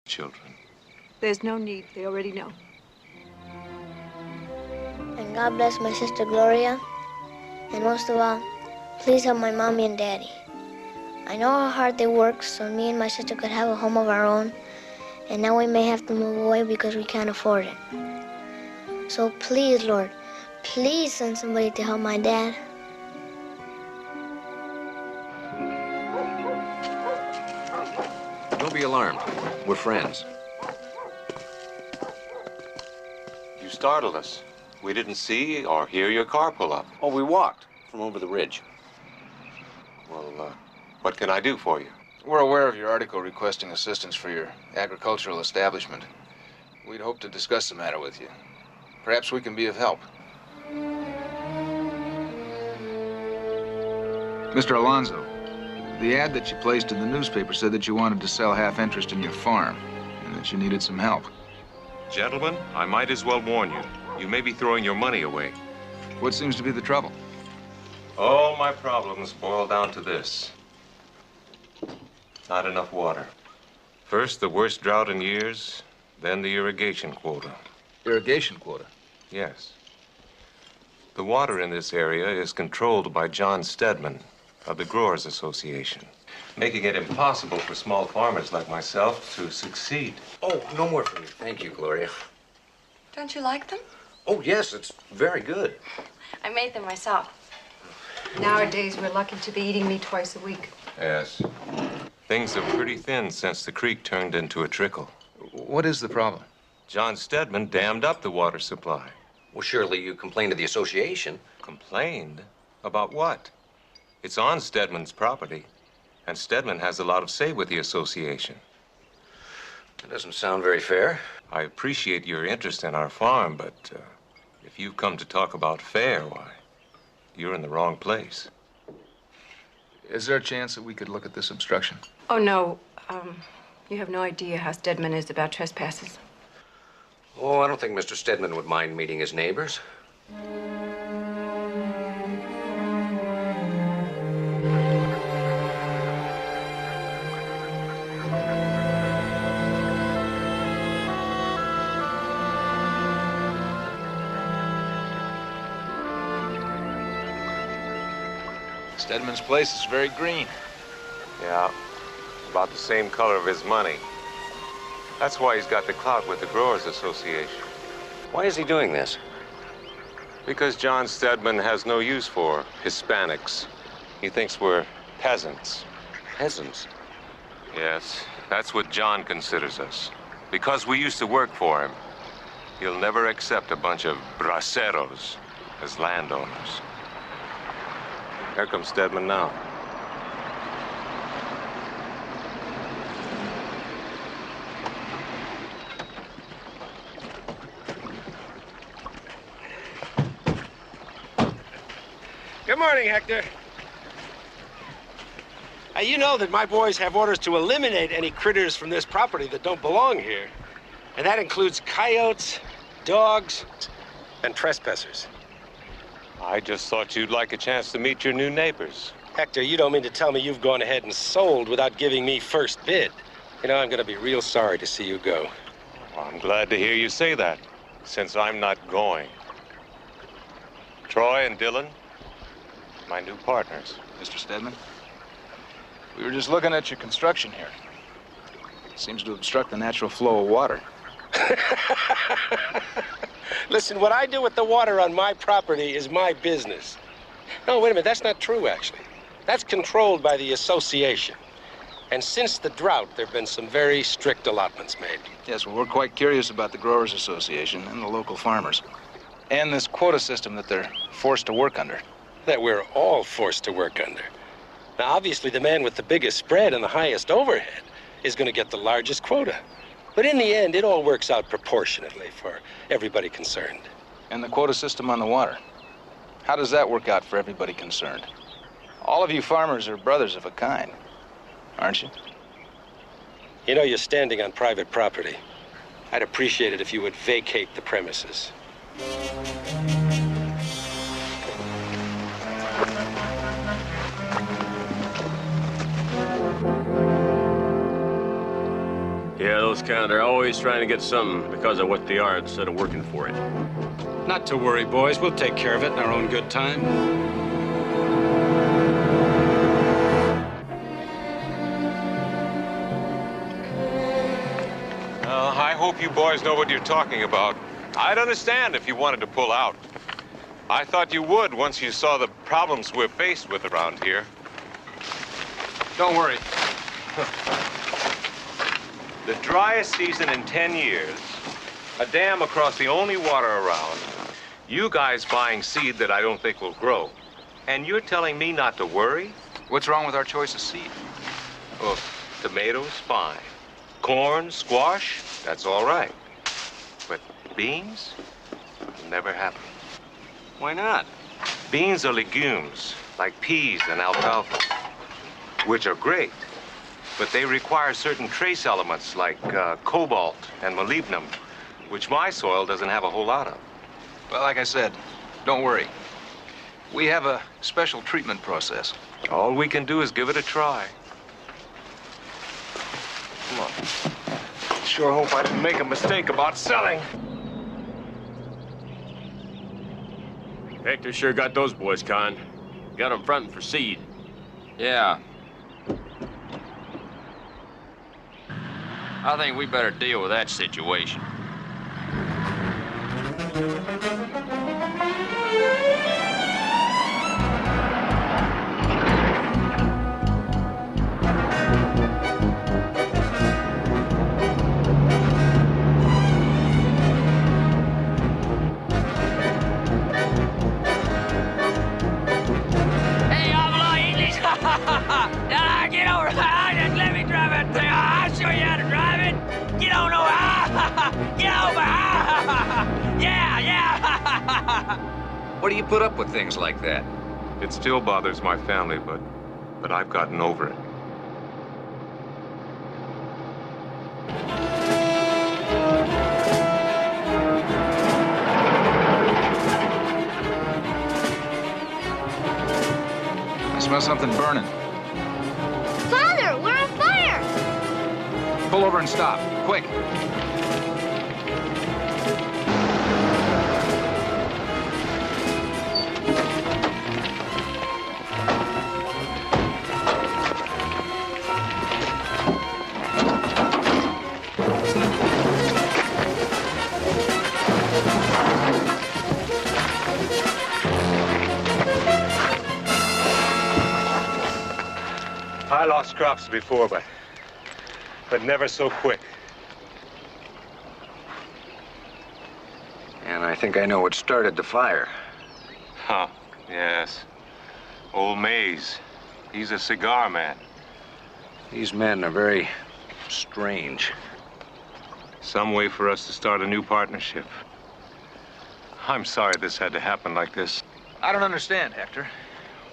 children. There's no need. They already know. And God bless my sister Gloria. And most of all, please help my mommy and daddy. I know how hard they work, so me and my sister could have a home of our own. And now we may have to move away because we can't afford it. So please, Lord, please send somebody to help my dad. Don't be alarmed. We're friends. You startled us. We didn't see or hear your car pull up. Oh, we walked from over the ridge. Well, what can I do for you? We're aware of your article requesting assistance for your agricultural establishment. We'd hope to discuss the matter with you. Perhaps we can be of help. Mr. Alonso, the ad that you placed in the newspaper said that you wanted to sell half interest in your farm and that you needed some help. Gentlemen, I might as well warn you. You may be throwing your money away. What seems to be the trouble? All my problems boil down to this. Not enough water. First, the worst drought in years, then the irrigation quota. Irrigation quota? Yes. The water in this area is controlled by John Stedman of the Growers Association, making it impossible for small farmers like myself to succeed. Oh, no more from you. Thank you, Gloria. Don't you like them? Oh, yes, it's very good. I made them myself. Nowadays, we're lucky to be eating meat twice a week. Yes. Things are pretty thin since the creek turned into a trickle. What is the problem? John Stedman dammed up the water supply. Well, surely you complained to the association. Complained? About what? It's on Stedman's property, and Stedman has a lot of say with the association. That doesn't sound very fair. I appreciate your interest in our farm, but if you've come to talk about fair, why, you're in the wrong place. Is there a chance that we could look at this obstruction? Oh, no. You have no idea how Stedman is about trespassers. Oh, I don't think Mr. Stedman would mind meeting his neighbors. Stedman's place is very green. Yeah, about the same color of his money. That's why he's got the clout with the Growers Association. Why is he doing this? Because John Stedman has no use for Hispanics. He thinks we're peasants. Peasants? Yes, that's what John considers us. Because we used to work for him, he'll never accept a bunch of braceros as landowners. Here comes Stedman now. Good morning, Hector. You know that my boys have orders to eliminate any critters from this property that don't belong here. And that includes coyotes, dogs, and trespassers. I just thought you'd like a chance to meet your new neighbors. Hector, you don't mean to tell me you've gone ahead and sold without giving me first bid. You know, I'm gonna be real sorry to see you go. Well, I'm glad to hear you say that, since I'm not going. Troy and Dylan, my new partners. Mr. Stedman, we were just looking at your construction here. It seems to obstruct the natural flow of water. Listen, what I do with the water on my property is my business. No, wait a minute, that's not true, actually. That's controlled by the association. And since the drought, there have been some very strict allotments made. Yes, well, we're quite curious about the Growers Association and the local farmers. And this quota system that they're forced to work under. That we're all forced to work under. Now, obviously, the man with the biggest spread and the highest overhead is going to get the largest quota. But in the end, it all works out proportionately for everybody concerned. And the quota system on the water. How does that work out for everybody concerned? All of you farmers are brothers of a kind, aren't you? You know, you're standing on private property. I'd appreciate it if you would vacate the premises. Yeah, those kind, they're always trying to get something because of what they are instead of working for it. Not to worry, boys. We'll take care of it in our own good time. I hope you boys know what you're talking about. I'd understand if you wanted to pull out. I thought you would once you saw the problems we're faced with around here. Don't worry. The driest season in 10 years, a dam across the only water around, you guys buying seed that I don't think will grow, and you're telling me not to worry? What's wrong with our choice of seed? Well, tomatoes, fine. Corn, squash, that's all right. But beans? Never happen. Why not? Beans are legumes, like peas and alfalfa, which are great, but they require certain trace elements like cobalt and molybdenum, which my soil doesn't have a whole lot of. Well, like I said, don't worry. We have a special treatment process. All we can do is give it a try. Come on. Sure hope I didn't make a mistake about selling. Hector sure got those boys, Con. Got them fronting for seed. Yeah. I think we better deal with that situation. Get over here. Just let me drive that thing. I'll show you how to drive it. Get on over. Get over. Yeah, yeah. What do you put up with things like that? It still bothers my family, but I've gotten over it. I smell something burning. Father, we're on fire! Pull over and stop, quick. I lost crops before, but never so quick. And I think I know what started the fire. Huh, yes. Old Mays. He's a cigar man. These men are very strange. Some way for us to start a new partnership. I'm sorry this had to happen like this. I don't understand, Hector.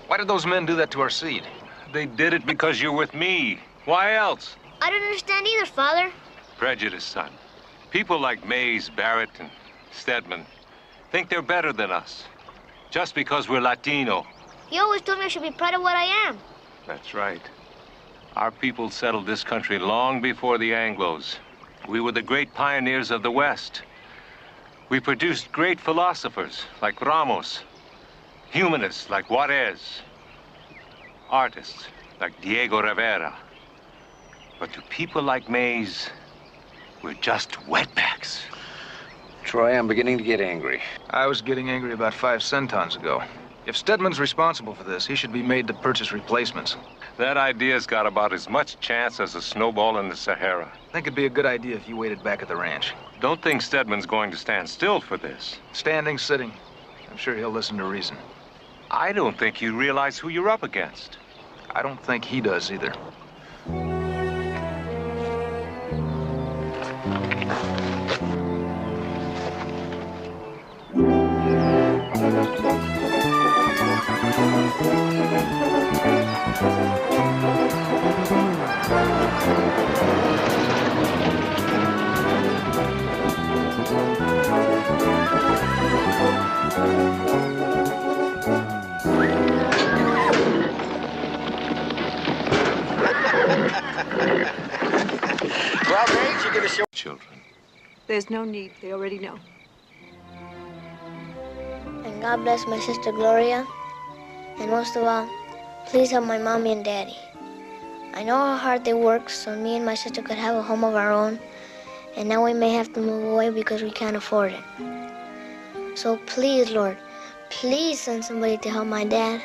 Why did those men do that to our seed? They did it because you're with me. Why else? I don't understand either, Father. Prejudice, son. People like Mays, Barrett, and Stedman think they're better than us. Just because we're Latino. You always told me I should be proud of what I am. That's right. Our people settled this country long before the Anglos. We were the great pioneers of the West. We produced great philosophers like Ramos, humanists like Juarez, artists like Diego Rivera. But to people like Mays, we're just wetbacks. Troy, I'm beginning to get angry. I was getting angry about 5 centons ago. If Stedman's responsible for this, he should be made to purchase replacements. That idea's got about as much chance as a snowball in the Sahara. I think it'd be a good idea if you waited back at the ranch. Don't think Stedman's going to stand still for this. Standing, sitting. I'm sure he'll listen to reason. I don't think you realize who you're up against. I don't think he does either. Well, Gage, you children. There's no need. They already know. And God bless my sister Gloria. And most of all, please help my mommy and daddy. I know how hard they work, so me and my sister could have a home of our own. And now we may have to move away because we can't afford it. So please, Lord, please send somebody to help my dad.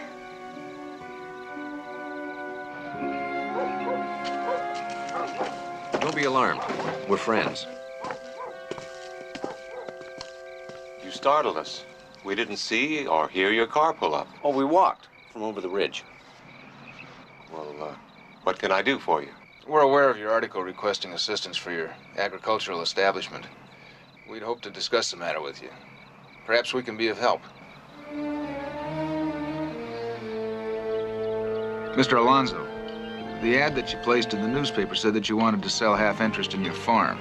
Don't be alarmed. We're friends. You startled us. We didn't see or hear your car pull up. Oh, we walked from over the ridge. Well, what can I do for you? We're aware of your article requesting assistance for your agricultural establishment. We'd hope to discuss the matter with you. Perhaps we can be of help. Mr. Alonso, the ad that you placed in the newspaper said that you wanted to sell half interest in your farm.